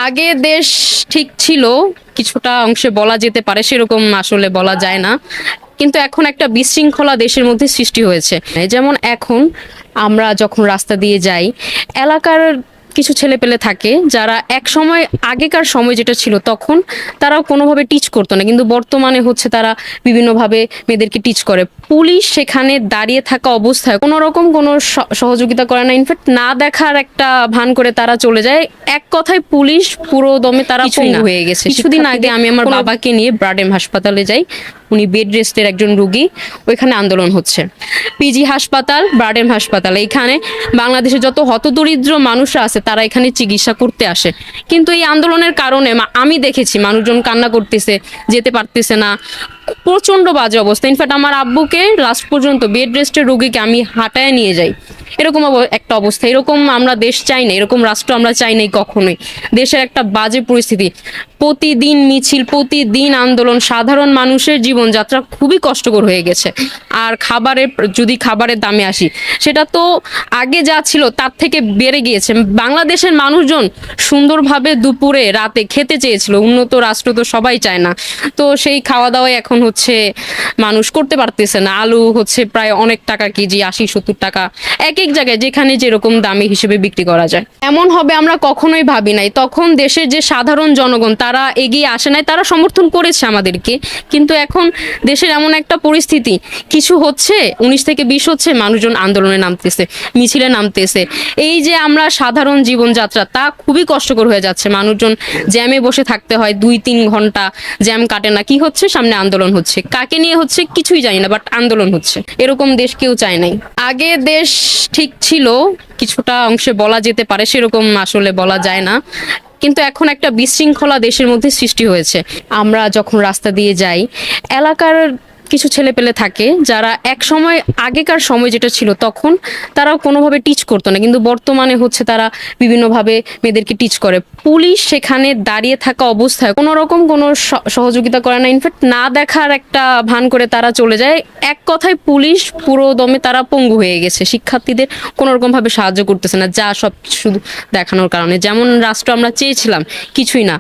আগে দেশ ঠিক ছিল, কিছুটা অংশে বলা যেতে পারে, সেরকম আসলে বলা যায় না। কিন্তু এখন একটা বিশৃঙ্খলা দেশের মধ্যে সৃষ্টি হয়েছে। যেমন এখন আমরা যখন রাস্তা দিয়ে যাই, এলাকার কিছু ছেলেপেলে থাকে যারা এক সময়, আগেকার সময় যেটা ছিল তখন তারা কোনোভাবে টিচ করতো না, কিন্তু বর্তমানে হচ্ছে তারা বিভিন্নভাবে মেয়েদেরকে টিচ করে। পুলিশ সেখানে দাঁড়িয়ে থাকা অবস্থায় কোনো রকম কোনো সহযোগিতা করে না, ইনফ্যাক্ট না দেখার একটা ভান করে তারা চলে যায়। এক কথায় পুলিশ পুরো দমে তারা পঙ্গু হয়ে গেছে। কিছুদিন আগে আমি আমার বাবাকে নিয়ে ব্রাডেম হাসপাতালে যাই, উনি বেড রেস্টের একজন রুগী, ওইখানে আন্দোলন হচ্ছে। পিজি হাসপাতাল, ব্রাডেম হাসপাতাল, এইখানে বাংলাদেশে যত হতদরিদ্র মানুষরা আছে তারা এখানে চিকিৎসা করতে আসে। কিন্তু এই আন্দোলনের কারণে আমি দেখেছি মানুষজন কান্না করতেছে, যেতে পারতেছে না, প্রচন্ড বাজে অবস্থা। ইনফ্যাক্ট আমার আব্বুকে লাস্ট পর্যন্ত বেড রেস্টের রোগীকে আমি হাঁটায় নিয়ে যাই, এরকম একটা অবস্থা। এরকম আমরা দেশ চাই না, এরকম রাষ্ট্র আমরা চাই নাই কখনোই। দেশের একটা বাজে পরিস্থিতি, প্রতিদিন মিছিল, প্রতিদিন আন্দোলন, সাধারণ মানুষের জীবনযাত্রা খুবই কষ্টকর হয়ে গেছে। আর খাবারের দামে আসি, সেটা তো আগে যা ছিল তার থেকে বেড়ে গিয়েছে। বাংলাদেশের মানুষজন সুন্দরভাবে দুপুরে রাতে খেতে চেয়েছিল, উন্নত রাষ্ট্র তো সবাই চায় না, তো সেই খাওয়া দাওয়াই এখন হচ্ছে মানুষ করতে পারতেছে না। আলু হচ্ছে প্রায় অনেক টাকা কেজি, 80-70 টাকা, এক এক জায়গায় যেখানে যেরকম দামি হিসেবে বিক্রি করা যায়। এমন হবে আমরা কখনোই ভাবি নাই। তখন দেশের যে সাধারণ জনগণ তারা এগিয়ে আসে নাই, তারা সমর্থন করেছে আমাদেরকে। কিন্তু এখন দেশের এমন একটা পরিস্থিতি, কিছু হচ্ছে, 19 থেকে 20 হচ্ছে, মানুষজন আন্দোলনে নামতেছে, মিছিলে নামতেছে। এই যে আমরা সাধারণ জীবনযাত্রা, তা খুবই কষ্টকর হয়ে যাচ্ছে। মানুষজন জ্যামে বসে থাকতে হয় 2-3 ঘন্টা, জ্যাম কাটে না। কি হচ্ছে? সামনে আন্দোলন হচ্ছে, কাকে নিয়ে হচ্ছে কিছুই জানি না, বাট আন্দোলন হচ্ছে। এরকম দেশ কেউ চায় নাই। আগে দেশ ঠিক ছিল, কিছুটা অংশে বলা যেতে পারে, সেরকম আসলে বলা যায় না। কিন্তু এখন একটা বিশৃঙ্খলা দেশের মধ্যে সৃষ্টি হয়েছে। আমরা যখন রাস্তা দিয়ে যাই, এলাকার কিছু ছেলেপেলে থাকে যারা এক সময়, আগেকার সময় যেটা ছিল তখন তারা কোনোভাবে টিচ করতো না, কিন্তু বর্তমানে হচ্ছে তারা বিভিন্নভাবে মেয়েদেরকে টিচ করে। পুলিশ সেখানে দাঁড়িয়ে থাকা অবস্থায় কোনো রকম কোনো সহযোগিতা করে না, ইনফ্যাক্ট না দেখার একটা ভান করে তারা চলে যায়। এক কথায় পুলিশ পুরো দমে তারা পঙ্গু হয়ে গেছে, শিক্ষার্থীদের কোনো রকম ভাবে সাহায্য করতেছে না, যা সব শুধু দেখানোর কারণে। যেমন রাষ্ট্র আমরা চেয়েছিলাম, কিছুই না।